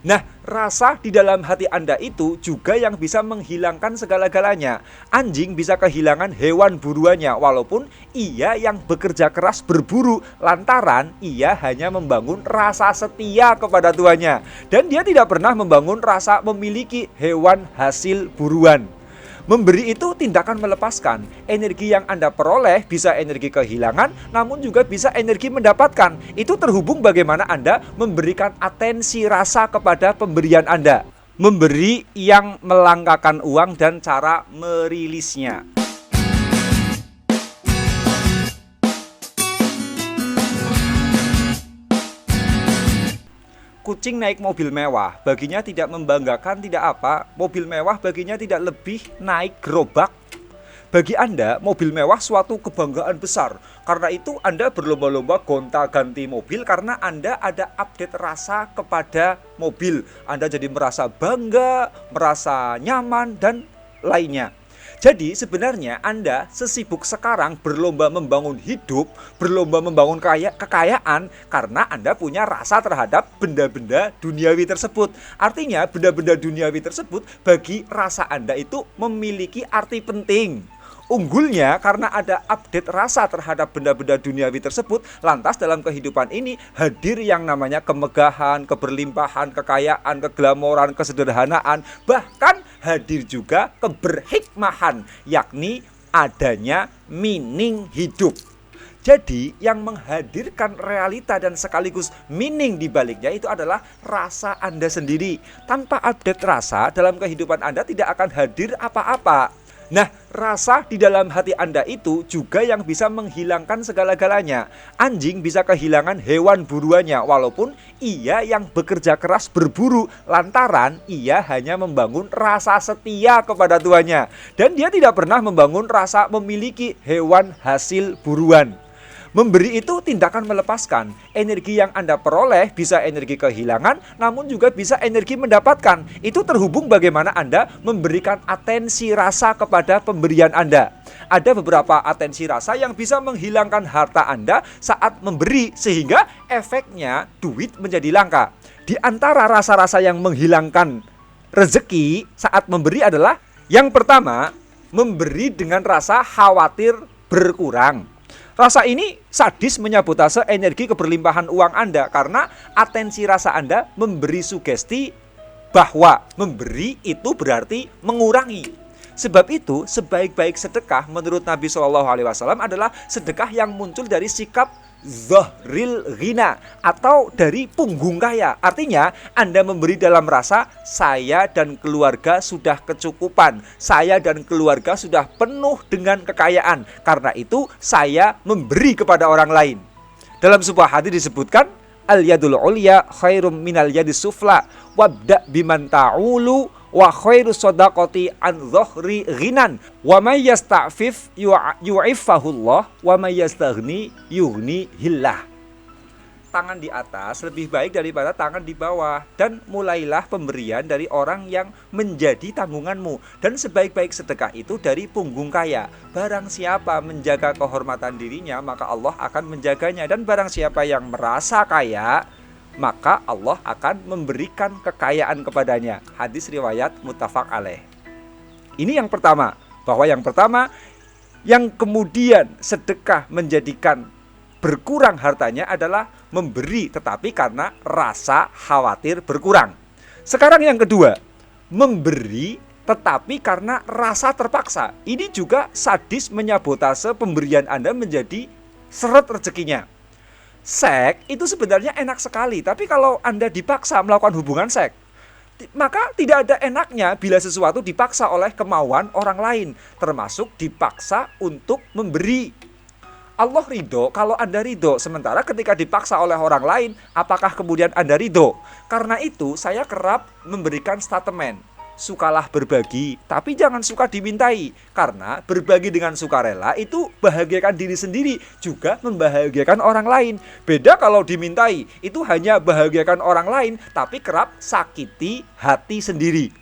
Nah, rasa di dalam hati Anda itu juga yang bisa menghilangkan segala-galanya. Anjing bisa kehilangan hewan buruannya walaupun ia yang bekerja keras berburu lantaran ia hanya membangun rasa setia kepada tuannya. Dan dia tidak pernah membangun rasa memiliki hewan hasil buruan. Memberi itu tindakan melepaskan. Energi yang Anda peroleh bisa energi kehilangan, namun juga bisa energi mendapatkan. Itu terhubung bagaimana Anda memberikan atensi rasa kepada pemberian Anda. Memberi yang melangkahkan uang dan cara merilisnya. Kucing naik mobil mewah, baginya tidak membanggakan, tidak apa. Mobil mewah baginya tidak lebih naik gerobak. Bagi Anda, mobil mewah suatu kebanggaan besar. Karena itu Anda berlomba-lomba gonta-ganti mobil karena Anda ada update rasa kepada mobil. Anda jadi merasa bangga, merasa nyaman, dan lainnya. Jadi sebenarnya Anda sesibuk sekarang berlomba membangun hidup, berlomba membangun kekayaan karena Anda punya rasa terhadap benda-benda duniawi tersebut. Artinya benda-benda duniawi tersebut bagi rasa Anda itu memiliki arti penting. Unggulnya karena ada update rasa terhadap benda-benda duniawi tersebut, lantas dalam kehidupan ini hadir yang namanya kemegahan, keberlimpahan, kekayaan, keglamoran, kesederhanaan, bahkan hadir juga keberhikmahan, yakni adanya meaning hidup. Jadi yang menghadirkan realita dan sekaligus meaning di baliknya itu adalah rasa Anda sendiri. Tanpa update rasa dalam kehidupan Anda tidak akan hadir apa-apa. Nah, rasa di dalam hati Anda itu juga yang bisa menghilangkan segala-galanya. Anjing bisa kehilangan hewan buruannya walaupun ia yang bekerja keras berburu lantaran ia hanya membangun rasa setia kepada tuannya. Dan dia tidak pernah membangun rasa memiliki hewan hasil buruan. Memberi itu tindakan melepaskan. Energi yang Anda peroleh bisa energi kehilangan, namun juga bisa energi mendapatkan. Itu terhubung bagaimana Anda memberikan atensi rasa kepada pemberian Anda. Ada beberapa atensi rasa yang bisa menghilangkan harta Anda saat memberi, sehingga efeknya duit menjadi langka. Di antara rasa-rasa yang menghilangkan rezeki saat memberi adalah yang pertama, memberi dengan rasa khawatir berkurang. Rasa ini sadis menyabotase energi keberlimpahan uang Anda karena atensi rasa Anda memberi sugesti bahwa memberi itu berarti mengurangi. Sebab itu sebaik-baik sedekah menurut Nabi SAW adalah sedekah yang muncul dari sikap zahril ghina atau dari punggung kaya. Artinya Anda memberi dalam rasa saya dan keluarga sudah kecukupan, saya dan keluarga sudah penuh dengan kekayaan. Karena itu saya memberi kepada orang lain. Dalam sebuah hadis disebutkan al yadul ulya khairum minal yadis sufla wabda biman ta'ulu wa khairu shadaqati an dhahri ghinan wa may yasta'fif yu'iffahullah wa may yastaghni yughnihillah. Tangan di atas lebih baik daripada tangan di bawah, dan mulailah pemberian dari orang yang menjadi tanggunganmu, dan sebaik-baik sedekah itu dari punggung kaya. Barang siapa menjaga kehormatan dirinya, maka Allah akan menjaganya, dan barang siapa yang merasa kaya, maka Allah akan memberikan kekayaan kepadanya. Hadis riwayat muttafaq alaih. Ini yang pertama, bahwa yang pertama yang kemudian sedekah menjadikan berkurang hartanya adalah memberi tetapi karena rasa khawatir berkurang. Sekarang yang kedua, memberi tetapi karena rasa terpaksa. Ini juga sadis menyabotase pemberian Anda menjadi seret rezekinya. Seks itu sebenarnya enak sekali, tapi kalau Anda dipaksa melakukan hubungan seks, maka tidak ada enaknya bila sesuatu dipaksa oleh kemauan orang lain, termasuk dipaksa untuk memberi. Allah ridho kalau Anda ridho, sementara ketika dipaksa oleh orang lain, apakah kemudian Anda ridho? Karena itu saya kerap memberikan statement, sukalah berbagi, tapi jangan suka dimintai. Karena berbagi dengan sukarela itu bahagiakan diri sendiri, juga membahagiakan orang lain. Beda kalau dimintai, itu hanya bahagiakan orang lain, tapi kerap sakiti hati sendiri.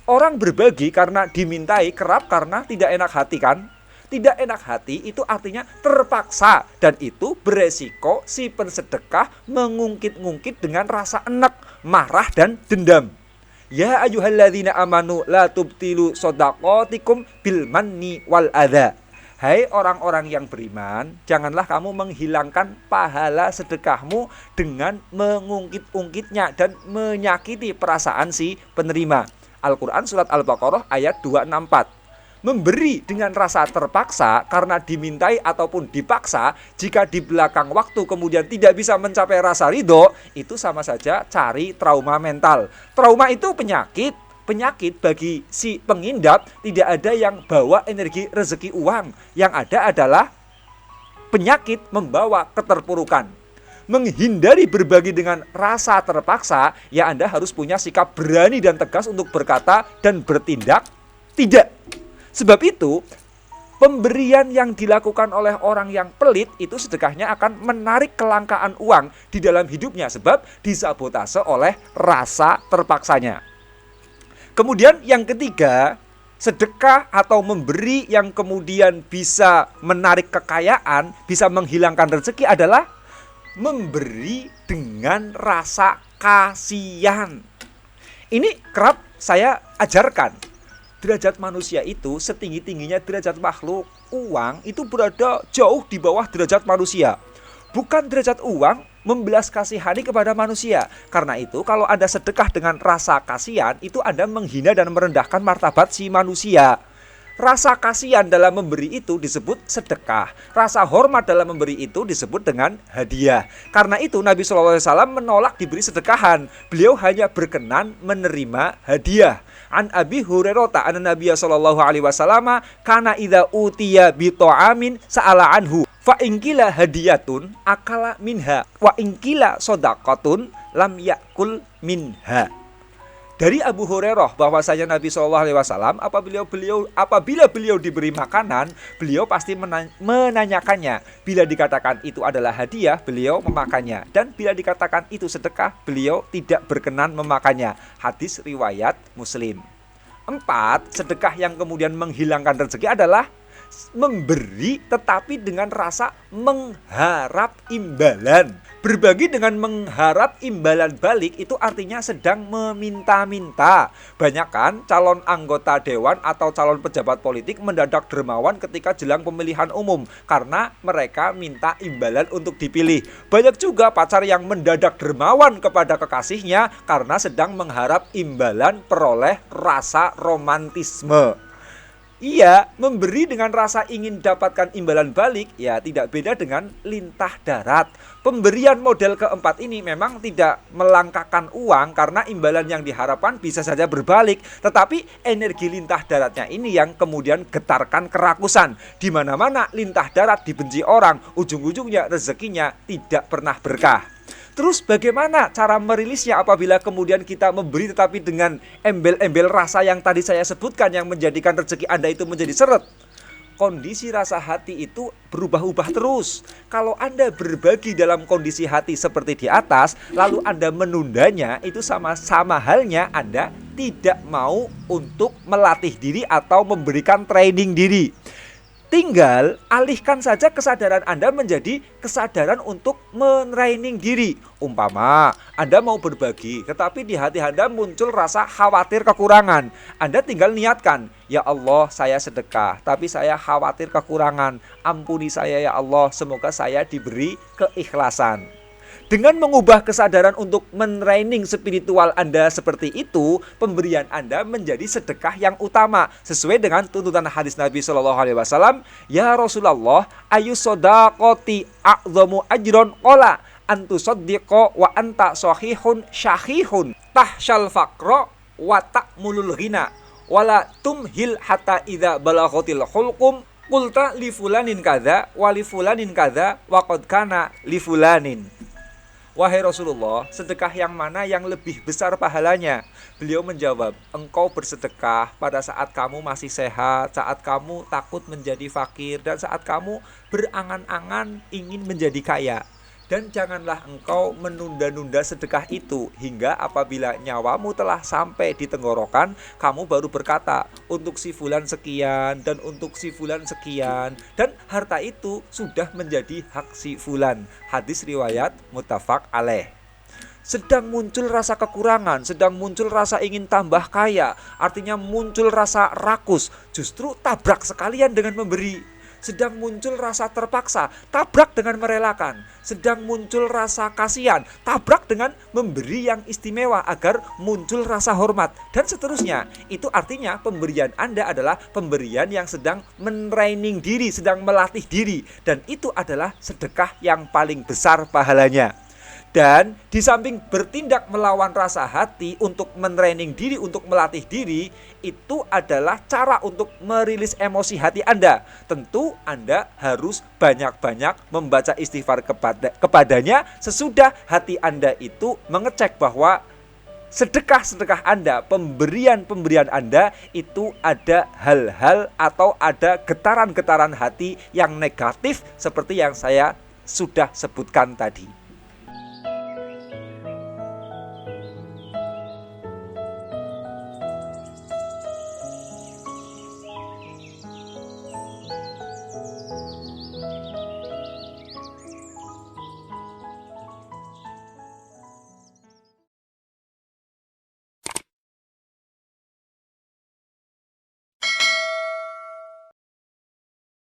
Orang berbagi karena dimintai kerap karena tidak enak hati kan? Tidak enak hati itu artinya terpaksa, dan itu beresiko si pensedekah mengungkit-ungkit dengan rasa enek, marah dan dendam. Ya ayyuhalladzina amanu la tubtilu shadaqatikum bil manni wal adza. Hai orang-orang yang beriman, janganlah kamu menghilangkan pahala sedekahmu dengan mengungkit-ungkitnya dan menyakiti perasaan si penerima. Al-Quran surat Al-Baqarah ayat 264. Memberi dengan rasa terpaksa karena dimintai ataupun dipaksa, jika di belakang waktu kemudian tidak bisa mencapai rasa ridho, itu sama saja cari trauma mental. Trauma itu penyakit. Penyakit bagi si pengindap, tidak ada yang bawa energi rezeki uang. Yang ada adalah penyakit membawa keterpurukan. Menghindari berbagi dengan rasa terpaksa, ya Anda harus punya sikap berani dan tegas untuk berkata dan bertindak tidak. Sebab itu, pemberian yang dilakukan oleh orang yang pelit itu sedekahnya akan menarik kelangkaan uang di dalam hidupnya, sebab disabotase oleh rasa terpaksanya. Kemudian yang ketiga, sedekah atau memberi yang kemudian bisa menarik kekayaan, bisa menghilangkan rezeki adalah memberi dengan rasa kasihan. Ini kerap saya ajarkan. Derajat manusia itu setinggi-tingginya derajat makhluk. Uang itu berada jauh di bawah derajat manusia. Bukan derajat uang membelas kasihani kepada manusia. Karena itu kalau Anda sedekah dengan rasa kasihan, itu Anda menghina dan merendahkan martabat si manusia. Rasa kasihan dalam memberi itu disebut sedekah. Rasa hormat dalam memberi itu disebut dengan hadiah. Karena itu Nabi SAW menolak diberi sedekahan. Beliau hanya berkenan menerima hadiah. An Abi Hurairah anna Nabiy sallallahu alaihi wasallam kana idza utiya bi ta'amin sa'ala anhu fa inkila hadiyatun akala minha wa inkila shadaqatun lam yakul minha. Dari Abu Hurairah bahwasanya Nabi sallallahu alaihi wasallam apabila beliau diberi makanan, beliau pasti menanyakannya. Bila dikatakan itu adalah hadiah, beliau memakannya, dan bila dikatakan itu sedekah, beliau tidak berkenan memakannya. Hadis riwayat Muslim. 4. Sedekah yang kemudian menghilangkan rezeki adalah memberi tetapi dengan rasa mengharap imbalan. Berbagi dengan mengharap imbalan balik itu artinya sedang meminta-minta. Banyak kan calon anggota dewan atau calon pejabat politik mendadak dermawan ketika jelang pemilihan umum karena mereka minta imbalan untuk dipilih. Banyak juga pacar yang mendadak dermawan kepada kekasihnya karena sedang mengharap imbalan peroleh rasa romantisme. Iya, memberi dengan rasa ingin dapatkan imbalan balik, ya tidak beda dengan lintah darat. Pemberian model keempat ini memang tidak melangkahkan uang karena imbalan yang diharapkan bisa saja berbalik. Tetapi energi lintah daratnya ini yang kemudian getarkan kerakusan. Di mana-mana lintah darat dibenci orang, ujung-ujungnya rezekinya tidak pernah berkah. Terus bagaimana cara merilisnya apabila kemudian kita memberi tetapi dengan embel-embel rasa yang tadi saya sebutkan yang menjadikan rezeki Anda itu menjadi seret? Kondisi rasa hati itu berubah-ubah terus. Kalau Anda berbagi dalam kondisi hati seperti di atas, lalu Anda menundanya, itu sama-sama halnya Anda tidak mau untuk melatih diri atau memberikan training diri. Tinggal alihkan saja kesadaran Anda menjadi kesadaran untuk men-training diri. Umpama Anda mau berbagi, tetapi di hati Anda muncul rasa khawatir kekurangan. Anda tinggal niatkan, ya Allah saya sedekah, tapi saya khawatir kekurangan. Ampuni saya ya Allah, semoga saya diberi keikhlasan. Dengan mengubah kesadaran untuk men-training spiritual Anda seperti itu, pemberian Anda menjadi sedekah yang utama sesuai dengan tuntutan hadis Nabi SAW. Ya Rasulullah, ayu sodaqoti a'zamu ajron qala antusaddiqo wa anta sahihun syahihun tahsyal faqra wa ta'mulul ghina wala tumhil hatta idza balaghatil hulqum qulta li fulanin kadza wa li fulanin kadza wa qad kana li fulanin. Wahai Rasulullah, sedekah yang mana yang lebih besar pahalanya? Beliau menjawab, engkau bersedekah pada saat kamu masih sehat, saat kamu takut menjadi fakir, dan saat kamu berangan-angan ingin menjadi kaya. Dan janganlah engkau menunda-nunda sedekah itu hingga apabila nyawamu telah sampai di tenggorokan, kamu baru berkata, untuk si fulan sekian dan untuk si fulan sekian, dan harta itu sudah menjadi hak si fulan. Hadis riwayat muttafaq alaih. Sedang muncul rasa kekurangan, sedang muncul rasa ingin tambah kaya, artinya muncul rasa rakus, justru tabrak sekalian dengan memberi. Sedang muncul rasa terpaksa, tabrak dengan merelakan. Sedang muncul rasa kasihan, tabrak dengan memberi yang istimewa agar muncul rasa hormat. Dan seterusnya. Itu artinya pemberian Anda adalah pemberian yang sedang mentraining diri, sedang melatih diri. Dan itu adalah sedekah yang paling besar pahalanya. Dan di samping bertindak melawan rasa hati untuk mentraining diri, untuk melatih diri, itu adalah cara untuk merilis emosi hati Anda. Tentu Anda harus banyak-banyak membaca istighfar kepadanya sesudah hati Anda itu mengecek bahwa sedekah-sedekah Anda, pemberian-pemberian Anda itu ada hal-hal atau ada getaran-getaran hati yang negatif seperti yang saya sudah sebutkan tadi.